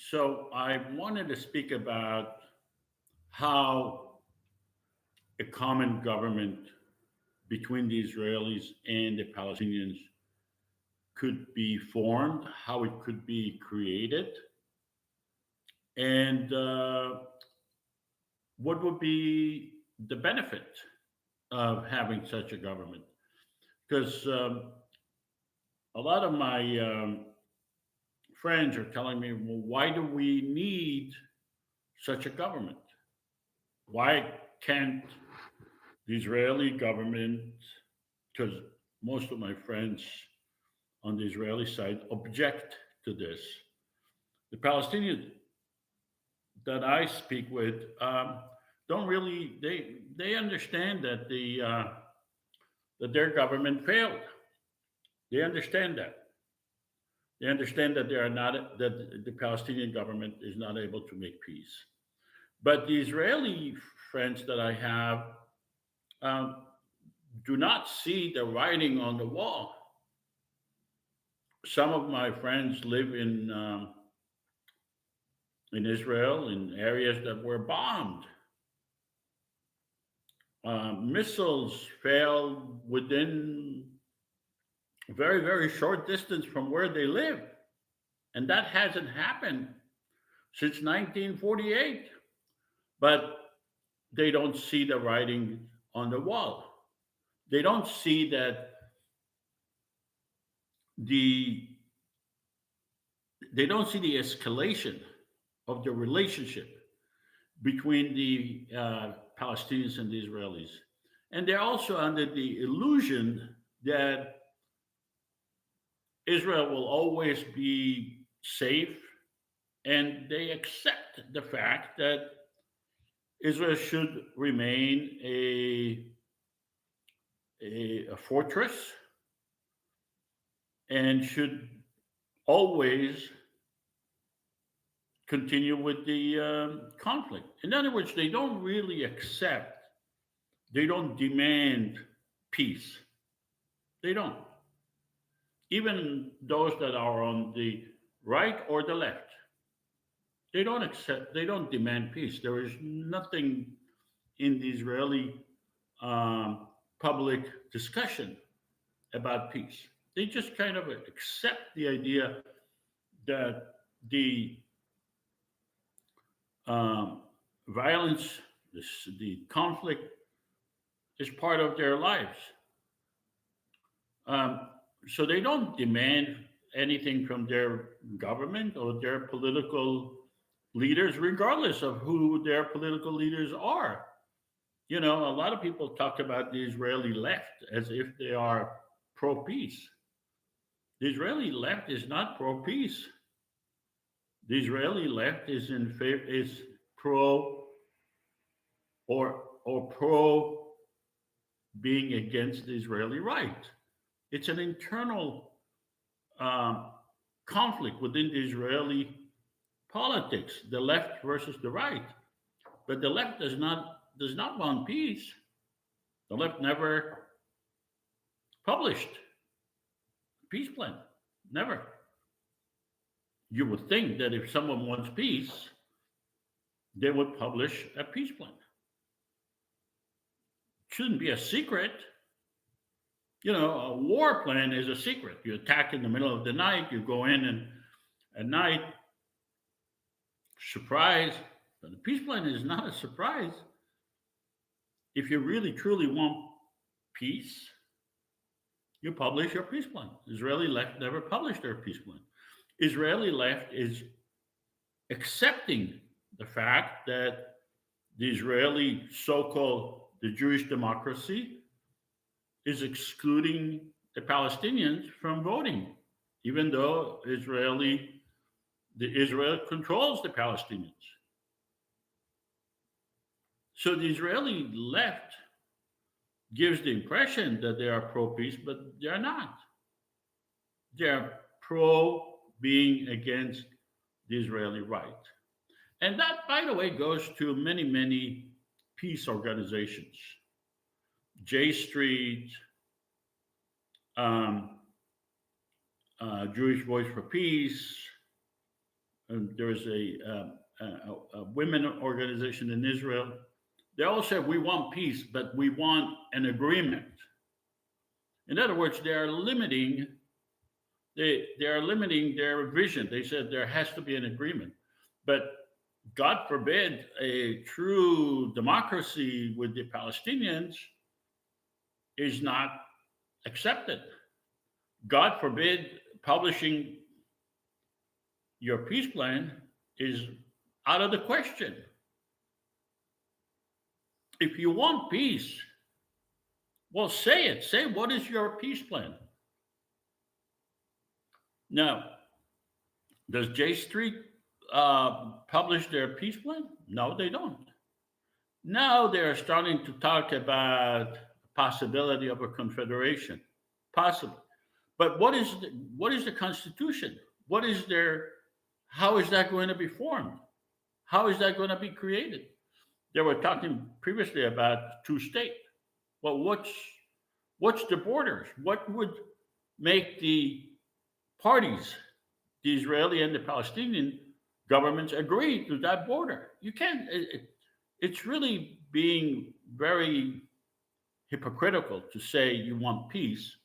So I wanted to speak about how a common government between the Israelis and the Palestinians could be formed, how it could be created, and what would be the benefit of having such a government. Because a lot of my friends are telling me, well, why do we need such a government? Why can't the Israeli government, because most of my friends on the Israeli side object to this. The Palestinians that I speak with don't really they understand that that their government failed. They understand that. They understand that they are not that the Palestinian government is not able to make peace. But the Israeli friends that I have um, do not see the writing on the wall. Some of my friends live in Israel in areas that were bombed. Missiles fell within a very, very short distance from where they live. And that hasn't happened since 1948. But they don't see the writing on the wall. They don't see that the they don't see the escalation of the relationship between the Palestinians and the Israelis. And they're also under the illusion that Israel will always be safe, and they accept the fact that Israel should remain a fortress and should always continue with the conflict. In other words, they don't really accept, they don't demand peace. They don't. Even those that are on the right or the left, they don't accept, they don't demand peace. There is nothing in the Israeli um, public discussion about peace. They just kind of accept the idea that the um, violence, the conflict is part of their lives. Um, so they don't demand anything from their government or their political leaders, regardless of who their political leaders are. You know, a lot of people talk about the Israeli left as if they are pro peace. The Israeli left is not pro peace. The Israeli left is in favor, is pro or pro being against the Israeli right. It's an internal um, conflict within the Israeli politics, the left versus the right. But the left does not want peace. The left never published a peace plan. Never. You would think that if someone wants peace, they would publish a peace plan. Shouldn't be a secret. You know, a war plan is a secret. You attack in the middle of the night, you go in and at night, surprise. But the peace plan is not a surprise. If you really truly want peace, you publish your peace plan. Israeli left never published their peace plan. Israeli left is accepting the fact that the Israeli so-called the Jewish democracy is excluding the Palestinians from voting, even though the Israel controls the Palestinians. So the Israeli left gives the impression that they are pro peace, but they're not. They're pro being against the Israeli right. And that, by the way, goes to many, many peace organizations. J Street, um, Jewish Voice for Peace, there is a women organization in Israel. They all said we want peace, but we want an agreement. In other words, they are limiting their vision. They said there has to be an agreement, but God forbid a true democracy with the Palestinians is not accepted. God forbid publishing your peace plan is out of the question. If you want peace, well, say it. Say what is your peace plan. Now, does J Street publish their peace plan? No, they don't. Now they're starting to talk about possibility of a confederation, possibly. But what is the Constitution? What is their? How is that going to be formed? How is that going to be created? They were talking previously about two state. Well, what's the borders? What would make the parties, the Israeli and the Palestinian governments, agree to that border? You can't. It's really being very hypocritical to say you want peace,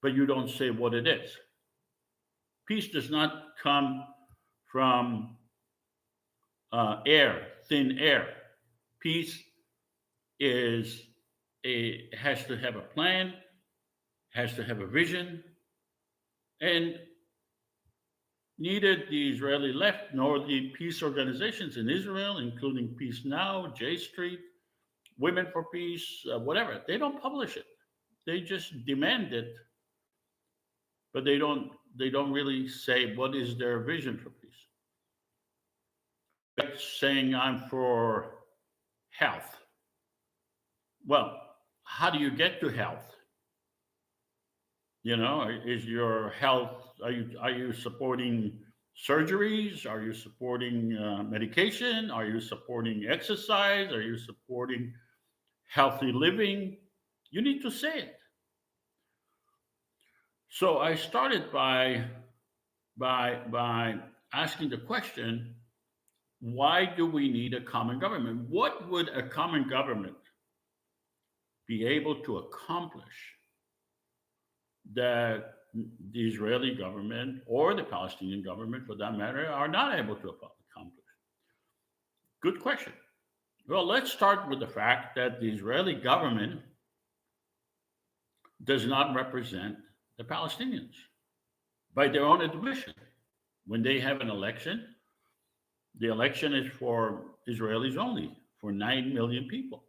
but you don't say what it is. Peace does not come from thin air. Peace has to have a plan, has to have a vision, and neither the Israeli left nor the peace organizations in Israel, including Peace Now, J Street, Women for Peace, whatever, they don't publish it. They just demand it, but they don't really say what is their vision for peace. Like saying I'm for health. Well, how do you get to health? Is your health? Are you supporting surgeries? Are you supporting medication? Are you supporting exercise? Are you supporting healthy living? You need to say it. So I started by asking the question: why do we need a common government? What would a common government be able to accomplish that the Israeli government or the Palestinian government, for that matter, are not able to accomplish? Good question. Well, let's start with the fact that the Israeli government does not represent the Palestinians by their own admission. When they have an election, the election is for Israelis only, for 9 million people.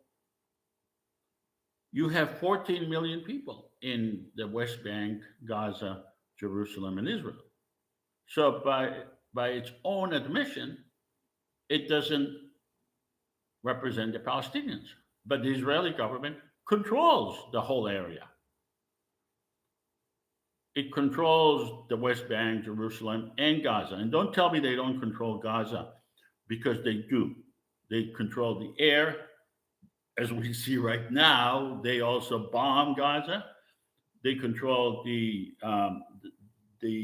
You have 14 million people in the West Bank, Gaza, Jerusalem, and Israel. So by its own admission, it doesn't represent the Palestinians. But the Israeli government controls the whole area. It controls the West Bank, Jerusalem, and Gaza. And don't tell me they don't control Gaza, because they do. They control the air. As we see right now, they also bomb Gaza. They control the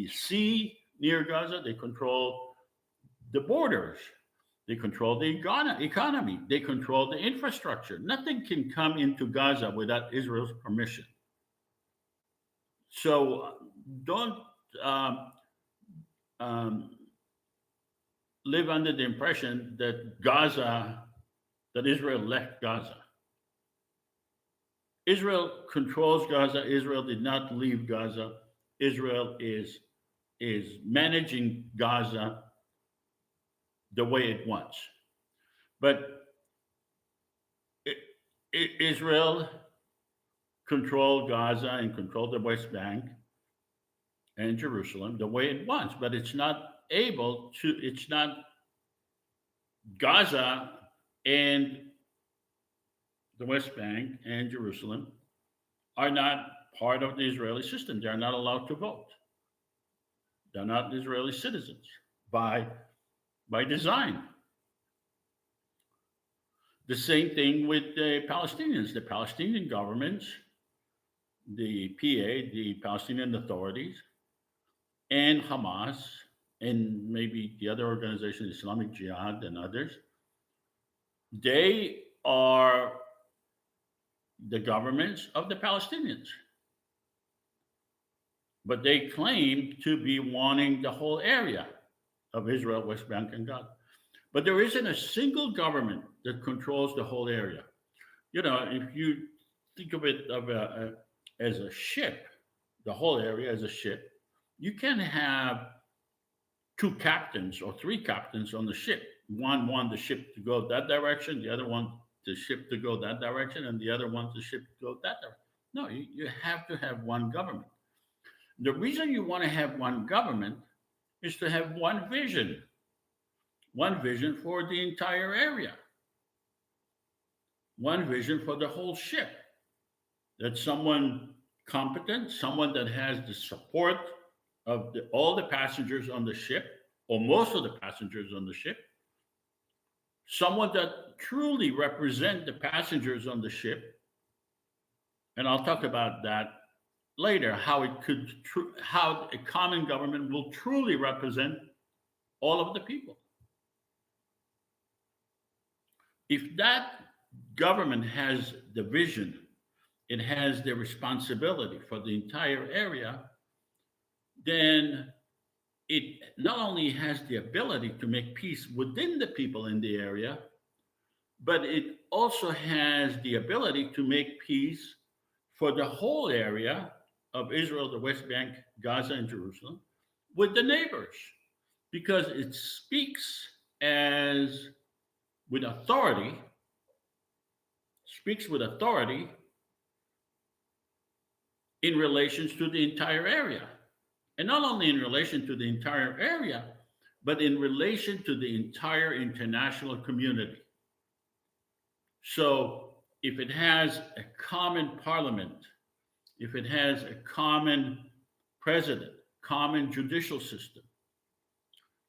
sea near Gaza. They control the borders. They control the economy. They control the infrastructure. Nothing can come into Gaza without Israel's permission. So don't um, live under the impression that Israel left Gaza. Israel controls Gaza. Israel did not leave Gaza. Israel is managing Gaza the way it wants. But Israel controlled Gaza and controlled the West Bank and Jerusalem the way it wants, but it's not able to. It's not Gaza and the West Bank and Jerusalem are not part of the Israeli system. They're not allowed to vote. They're not Israeli citizens by design. The same thing with the Palestinians. The Palestinian governments, the PA, the Palestinian authorities, and Hamas and maybe the other organization, Islamic Jihad and others, they are the governments of the Palestinians. But they claim to be wanting the whole area of Israel, West Bank, and Gaza. But there isn't a single government that controls the whole area. You know, if you think of it as a ship, the whole area as a ship, you can have two captains or three captains on the ship. One want the ship to go that direction, the other one the ship to go that direction, and the other one the ship to go that direction. No, you have to have one government. The reason you want to have one government is to have one vision for the entire area, one vision for the whole ship. That someone competent, someone that has the support of all the passengers on the ship, or most of the passengers on the ship, someone that truly represent the passengers on the ship, and I'll talk about that later, how how a common government will truly represent all of the people. If that government has the vision, it has the responsibility for the entire area, then it not only has the ability to make peace within the people in the area, but it also has the ability to make peace for the whole area of Israel, the West Bank, Gaza, and Jerusalem with the neighbors, because it speaks as with authority, speaks with authority in relations to the entire area. And not only in relation to the entire area, but in relation to the entire international community. So if it has a common parliament, if it has a common president, common judicial system,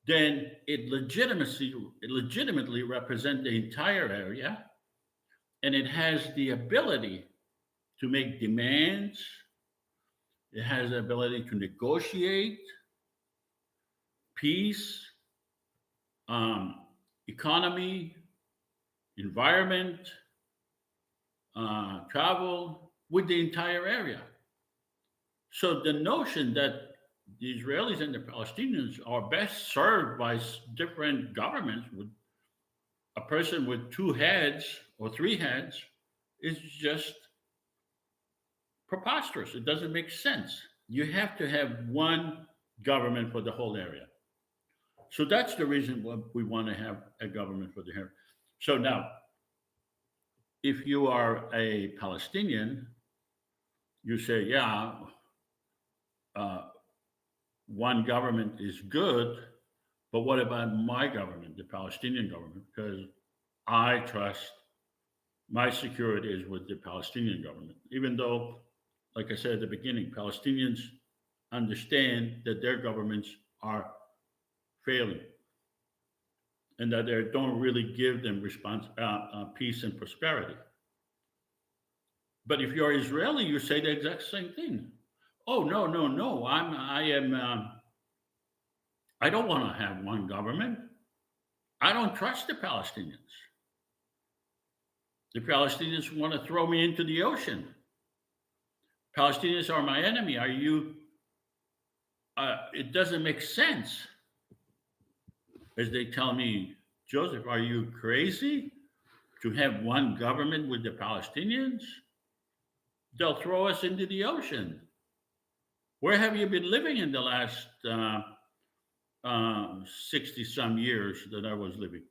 then it legitimately represents the entire area, and it has the ability to make demands. It has the ability to negotiate peace, economy, environment, travel with the entire area. So the notion that the Israelis and the Palestinians are best served by different governments with a person with two heads or three heads is just preposterous. It doesn't make sense. You have to have one government for the whole area. So that's the reason why we want to have a government for the area. So now, if you are a Palestinian, you say, yeah, one government is good, but what about my government, the Palestinian government? Because I trust my security is with the Palestinian government, even though, like I said at the beginning, Palestinians understand that their governments are failing and that they don't really give them peace and prosperity. But if you're Israeli, you say the exact same thing. Oh, no, no, no! I don't want to have one government. I don't trust the Palestinians. The Palestinians want to throw me into the ocean. Palestinians are my enemy. Are you? It doesn't make sense. As they tell me, Joseph, are you crazy to have one government with the Palestinians? They'll throw us into the ocean. Where have you been living in the last 60 some years that I was living?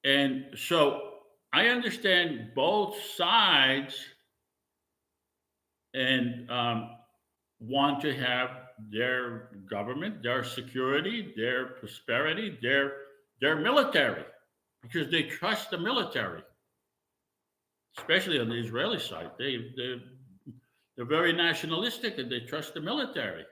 And so I understand both sides and want to have their government, their security, their prosperity, their military, because they trust the military, especially on the Israeli side. They're very nationalistic and they trust the military.